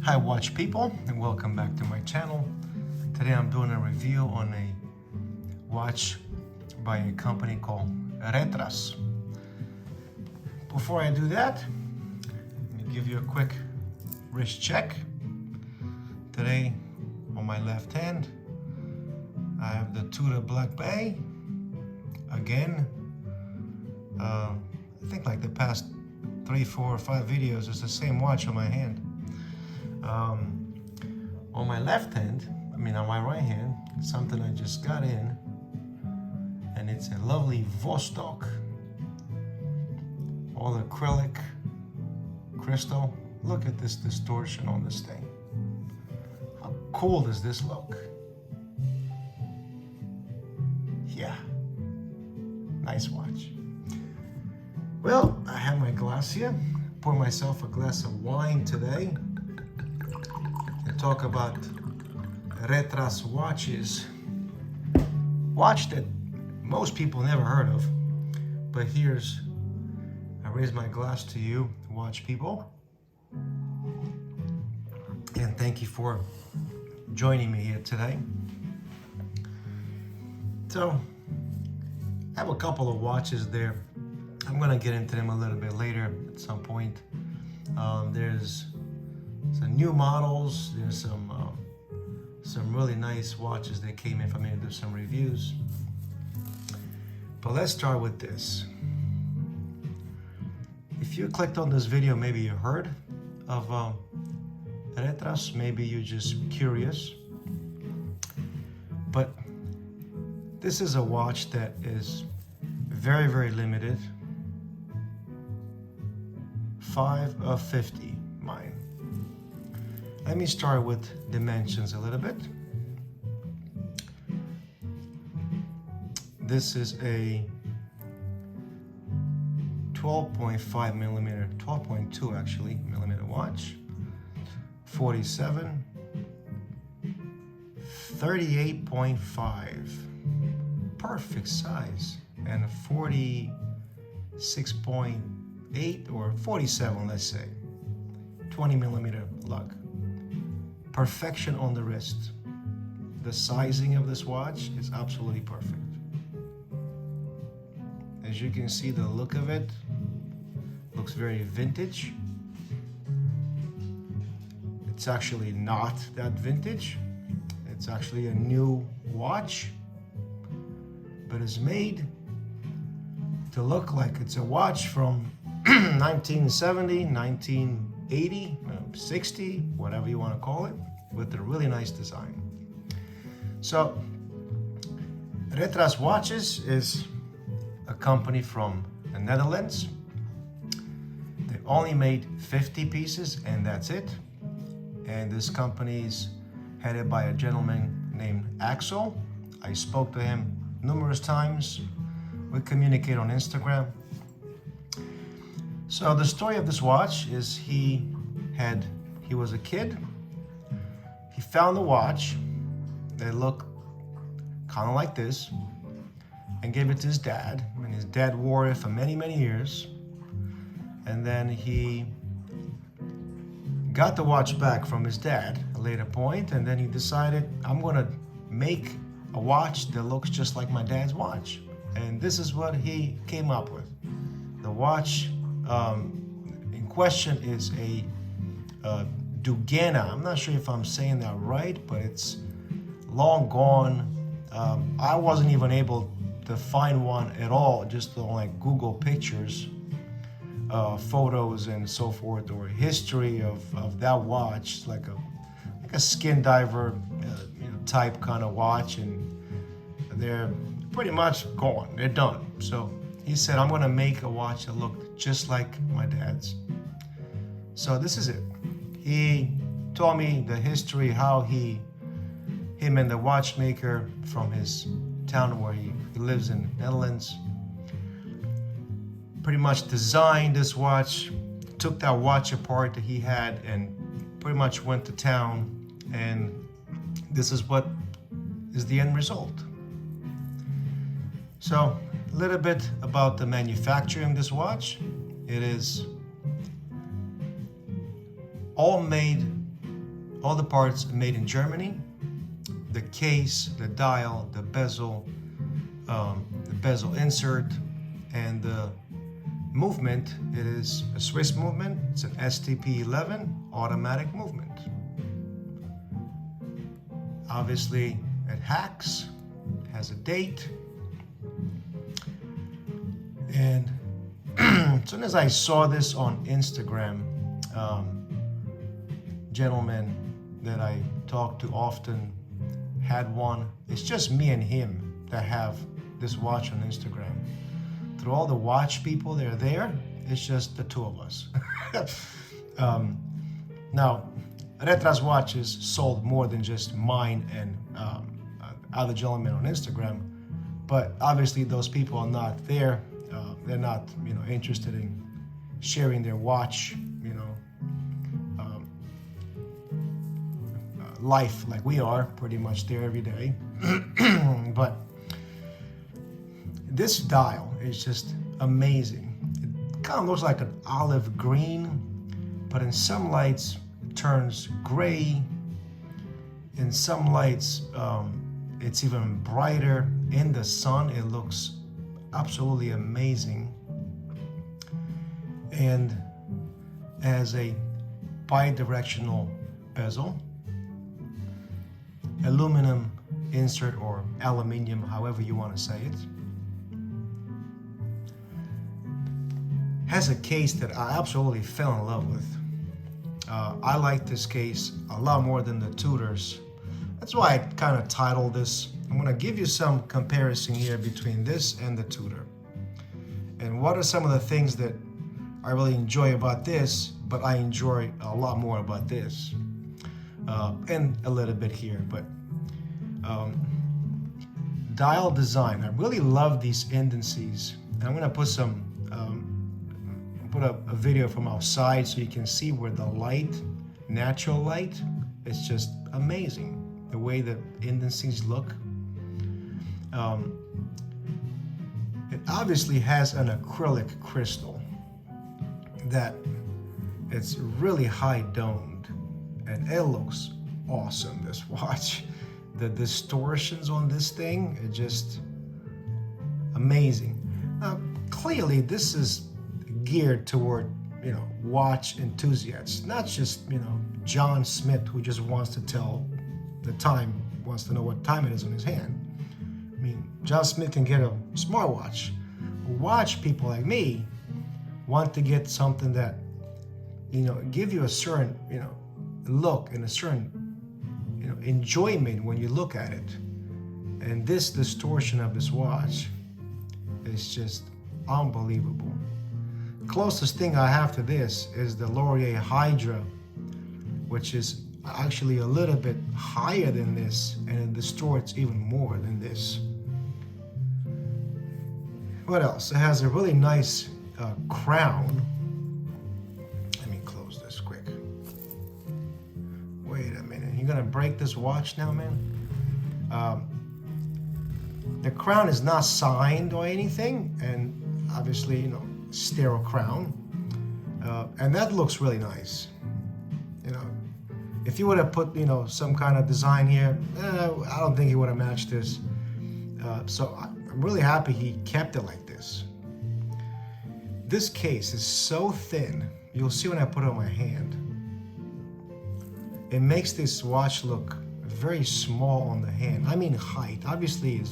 Hi watch people, and welcome back to my channel. Today I'm doing a review on a watch by a company called Retras. Before I do that, let me give you a quick wrist check. Today on my left hand I have the Tudor Black Bay. Again, I think like the past 3, 4, or 5 videos, it's the same watch on my hand. On my left hand, on my right hand, something I just got in, and it's a lovely Vostok, all acrylic crystal. Look at this distortion on this thing. How cool does this look? Yeah, nice watch. Well, I have my glass here. Pour myself a glass of wine today and talk about Retras watches. Watch that most people never heard of, but I raise my glass to you, watch people, and thank you for joining me here today. So, I have a couple of watches there. I'm gonna get into them a little bit later at some point. There's some new models. There's some really nice watches that came in for me to do some reviews. But let's start with this. If you clicked on this video, maybe you heard of Retras. Maybe you're just curious. But this is a watch that is very, very limited. 5 of 50, mine. Let me start with dimensions a little bit. This is a 12.5 millimeter, 12.2 actually, millimeter watch. 47, 38.5, perfect size, and 46.8 or 47, let's say, 20 millimeter lug. Perfection on the wrist. The sizing of this watch is absolutely perfect. As you can see, the look of it looks very vintage. It's actually not that vintage. It's actually a new watch, but it's made to look like it's a watch from 1970, 1980, 60, whatever you want to call it, with a really nice design. So, Retras Watches is a company from the Netherlands. They only made 50 pieces and that's it. And this company is headed by a gentleman named Axel. I spoke to him numerous times. We communicate on Instagram. So the story of this watch is he was a kid. He found a watch that looked kind of like this and gave it to his dad. And his dad wore it for many, many years. And then he got the watch back from his dad at a later point, and then he decided, I'm gonna make a watch that looks just like my dad's watch. And this is what he came up with. The watch in question is a Dugana. I'm not sure if I'm saying that right, but it's long gone. I wasn't even able to find one at all, just on like Google pictures, photos and so forth, or history of that watch, like a skin diver type kind of watch, and they're pretty much gone. They're done. So he said, I'm gonna make a watch that looked just like my dad's. So this is it. He told me the history, how him and the watchmaker from his town where he lives in the Netherlands pretty much designed this watch, took that watch apart that he had and pretty much went to town, and this is what is the end result. So a little bit about the manufacturing of this watch. It is all made All the parts made in Germany. The case, the dial, the bezel insert, and the movement. It is a Swiss movement. It's an STP-11 automatic movement. Obviously, it hacks, has a date, and as soon as I saw this on Instagram, gentleman that I talk to often had one. It's just me and him that have this watch on Instagram. Through all the watch people that are there, it's just the two of us. Now, Retras watches sold more than just mine and other gentlemen on Instagram, but obviously those people are not there. They're not, interested in sharing their watch, life like we are, pretty much there every day. But this dial is just amazing. It kind of looks like an olive green, but in some lights it turns gray. In some lights, it's even brighter. In the sun, it looks absolutely amazing. And has a bi-directional bezel, aluminum insert or aluminium, however you want to say it. Has a case that I absolutely fell in love with. I like this case a lot more than the Tudors. That's why I kind of titled this. I'm going to give you some comparison here between this and the Tudor. And what are some of the things that I really enjoy about this, but I enjoy a lot more about this. And a little bit here, but dial design. I really love these indices. I'm going to put some, put up a video from outside so you can see where the light, natural light, is just amazing. The way the indices look. It obviously has an acrylic crystal that it's really high domed, and it looks awesome, this watch. The distortions on this thing are just amazing. Now, clearly this is geared toward, watch enthusiasts, not just, John Smith who just wants to tell the time, wants to know what time it is on his hand. I mean, John Smith can get a smartwatch. Watch people like me want to get something that, give you a certain, look and a certain, enjoyment when you look at it. And this distortion of this watch is just unbelievable. Closest thing I have to this is the Laurier Hydra, which is actually a little bit higher than this, and it distorts even more than this. What else? It has a really nice crown. Let me close this quick. Wait a minute, you're gonna break this watch now, man? The crown is not signed or anything, and obviously, sterile crown, and that looks really nice. If you would have put, some kind of design here, I don't think he would have matched this. So I'm really happy he kept it like this. This case is so thin. You'll see when I put it on my hand. It makes this watch look very small on the hand. I mean height. Obviously, you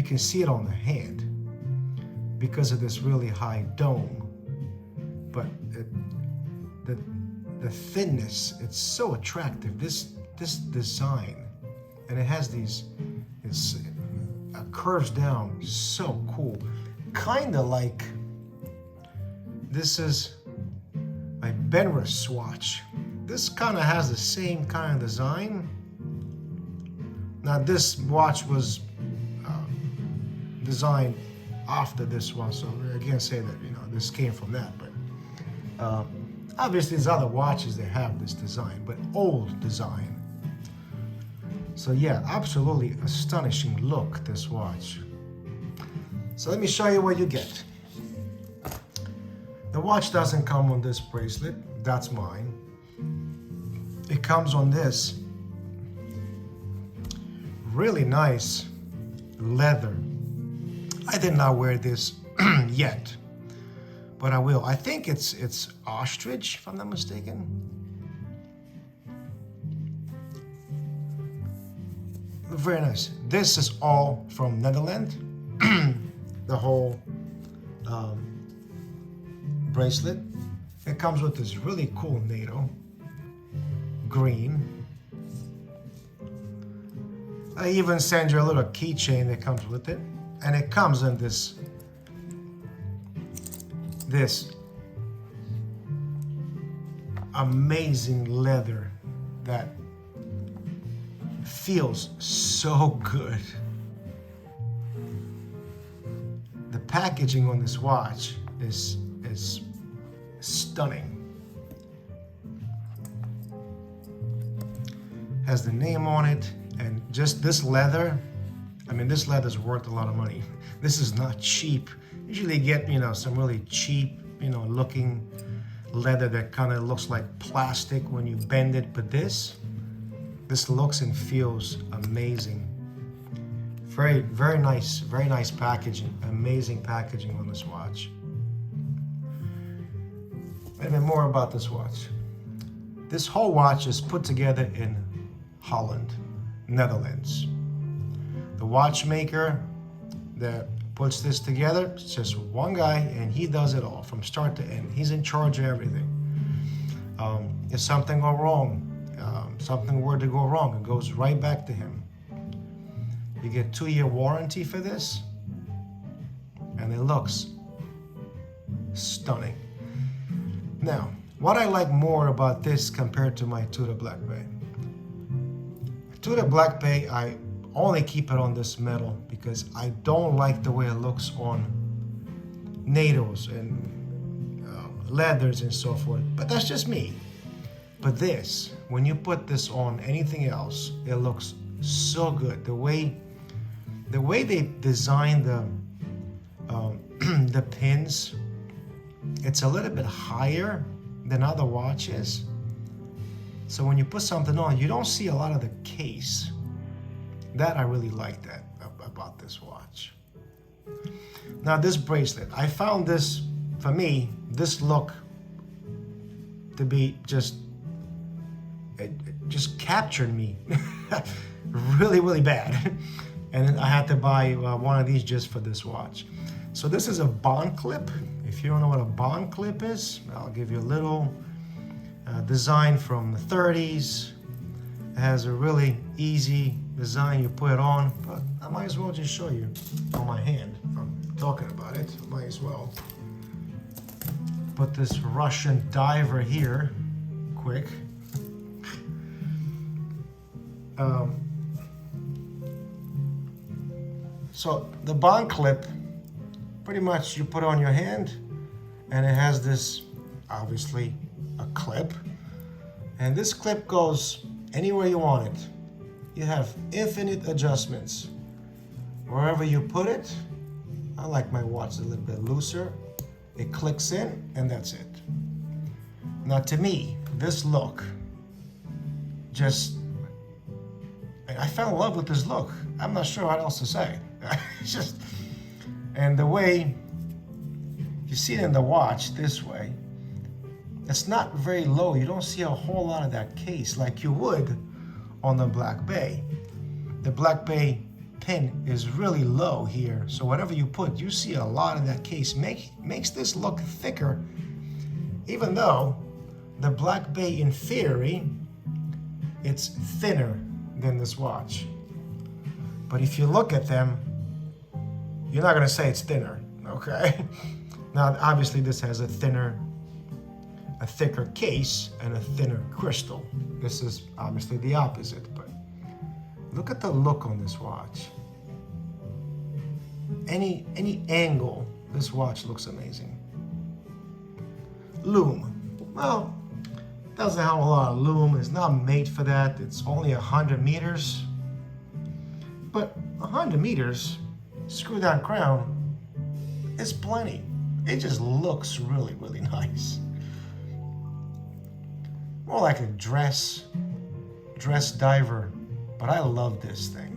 can see it on the hand because of this really high dome. But the thinness, it's so attractive. This design, and it has these, curves down, so cool. Kind of like, this is my Benrus watch. This kind of has the same kind of design. Now this watch was designed after this one, so I can't say that this came from that, but obviously there's other watches that have this design, but old design. So yeah, absolutely astonishing look, this watch. So let me show you what you get. The watch doesn't come on this bracelet, that's mine. it comes on this really nice leather. I did not wear this yet, but I will. I think it's ostrich, if I'm not mistaken. Very nice. This is all from Netherlands. The whole bracelet. It comes with this really cool NATO green. I even send you a little keychain that comes with it, and it comes in this amazing leather that feels so good. The packaging on this watch is stunning. Has the name on it, and just this leather. I mean, this leather is worth a lot of money. This is not cheap. Usually you get, some really cheap, looking leather that kind of looks like plastic when you bend it, but this looks and feels amazing. Very, very nice packaging. Amazing packaging on this watch. A bit more about this watch. This whole watch is put together in Holland, Netherlands. The watchmaker that puts this together, it's just one guy, and he does it all from start to end. He's in charge of everything. If something go wrong, something were to go wrong, it goes right back to him. You get 2-year warranty for this, and it looks stunning. Now, what I like more about this compared to my Tudor Black Bay. Tudor Black Bay, I only keep it on this metal because I don't like the way it looks on NATOs and leathers and so forth, but that's just me. But this, when you put this on anything else, it looks so good. The way they designed the pins, it's a little bit higher than other watches. So when you put something on, you don't see a lot of the case. That I really like that about this watch. Now this bracelet, I found this, for me, this look to be it just captured me really, really bad. And then I had to buy one of these just for this watch. So this is a bond clip. If you don't know what a bond clip is, I'll give you a little design from the 30s. It has a really easy design. You put it on, but I might as well just show you on my hand. If I'm talking about it, I might as well put this Russian diver here, quick. So the bond clip, pretty much you put on your hand, and it has this, obviously, a clip. And this clip goes anywhere you want it. You have infinite adjustments. Wherever you put it, I like my watch a little bit looser. It clicks in, and that's it. Now to me, this look, I fell in love with this look. I'm not sure what else to say. And the way you see it in the watch this way, it's not very low. You don't see a whole lot of that case like you would on the Black Bay. The Black Bay pin is really low here, so whatever you put, you see a lot of that case. Makes this look thicker, even though the Black Bay, in theory, it's thinner than this watch. But if you look at them, you're not gonna say it's thinner, okay? Now, obviously this has a thicker case and a thinner crystal. This is obviously the opposite, but look at the look on this watch. Any angle, this watch looks amazing. Lume, well, doesn't have a lot of lume. It's not made for that. It's only 100 meters. But 100 meters, screw down crown, is plenty. It just looks really, really nice. more like a dress diver, but I love this thing.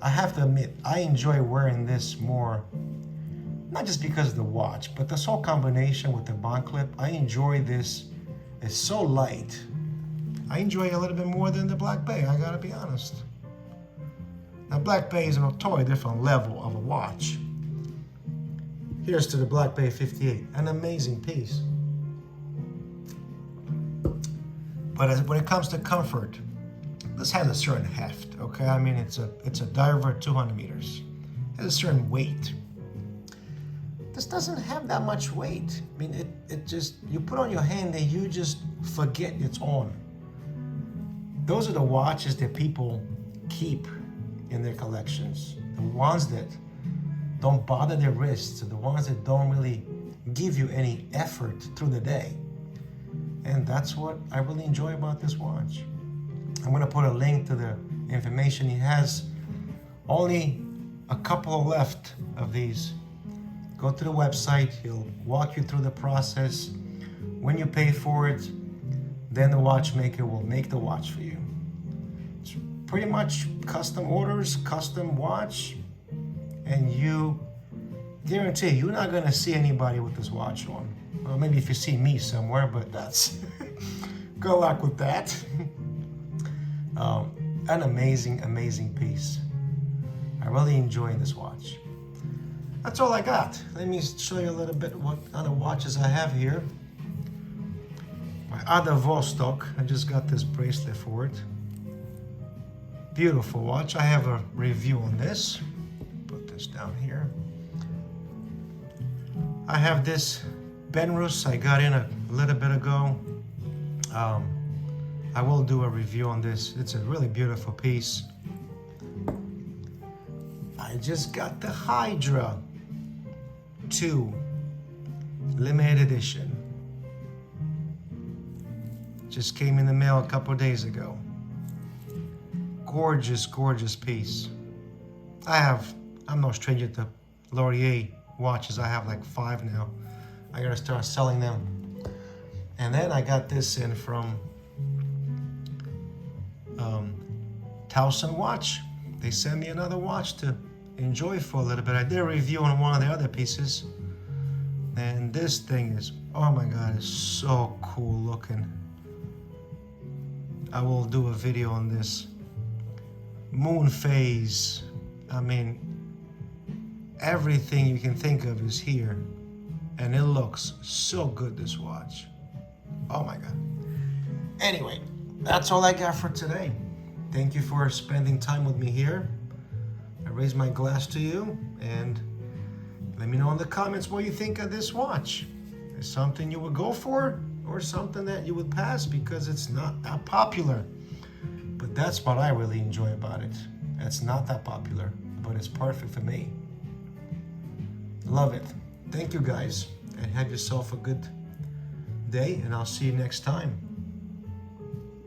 I have to admit, I enjoy wearing this more, not just because of the watch, but this whole combination with the bond clip. I enjoy this. It's so light. I enjoy it a little bit more than the Black Bay, I gotta be honest. Now, Black Bay is a totally different level of a watch. Here's to the Black Bay 58, an amazing piece. But when it comes to comfort, this has a certain heft, okay? I mean, it's a diver 200 meters. It has a certain weight. This doesn't have that much weight. I mean, it just, you put on your hand and you just forget it's on. Those are the watches that people keep in their collections. The ones that don't bother their wrists, the ones that don't really give you any effort through the day. And that's what I really enjoy about this watch. I'm gonna put a link to the information. He has only a couple left of these. Go to the website, he'll walk you through the process. When you pay for it, then the watchmaker will make the watch for you. It's pretty much custom orders, custom watch, and you guarantee you're not gonna see anybody with this watch on. Well, maybe if you see me somewhere, but that's good luck with that. An amazing piece. I really enjoy this watch. That's all I got. Let me show you a little bit what other watches I have here. My other Vostok, I just got this bracelet for it. Beautiful watch. I have a review on this. Put this down here. I have this Benrus I got in a little bit ago. I will do a review on this. It's a really beautiful piece. I just got the Hydra 2 limited edition. Just came in the mail a couple days ago. Gorgeous piece. I'm no stranger to Laurier watches. I have like 5 now. I gotta start selling them. And then I got this in from Towson Watch. They sent me another watch to enjoy for a little bit. I did a review on one of the other pieces, and this thing is, oh my god, it's so cool looking. I will do a video on this. Moon phase. I mean, everything you can think of is here, and it looks so good, this watch. Oh my god. Anyway, that's all I got for today. Thank you for spending time with me here. I raise my glass to you, and let me know in the comments what you think of this watch. Is something you would go for, or something that you would pass because it's not that popular? But that's what I really enjoy about it. It's not that popular, but it's perfect for me. Love it. Thank you guys, and have yourself a good day, and I'll see you next time.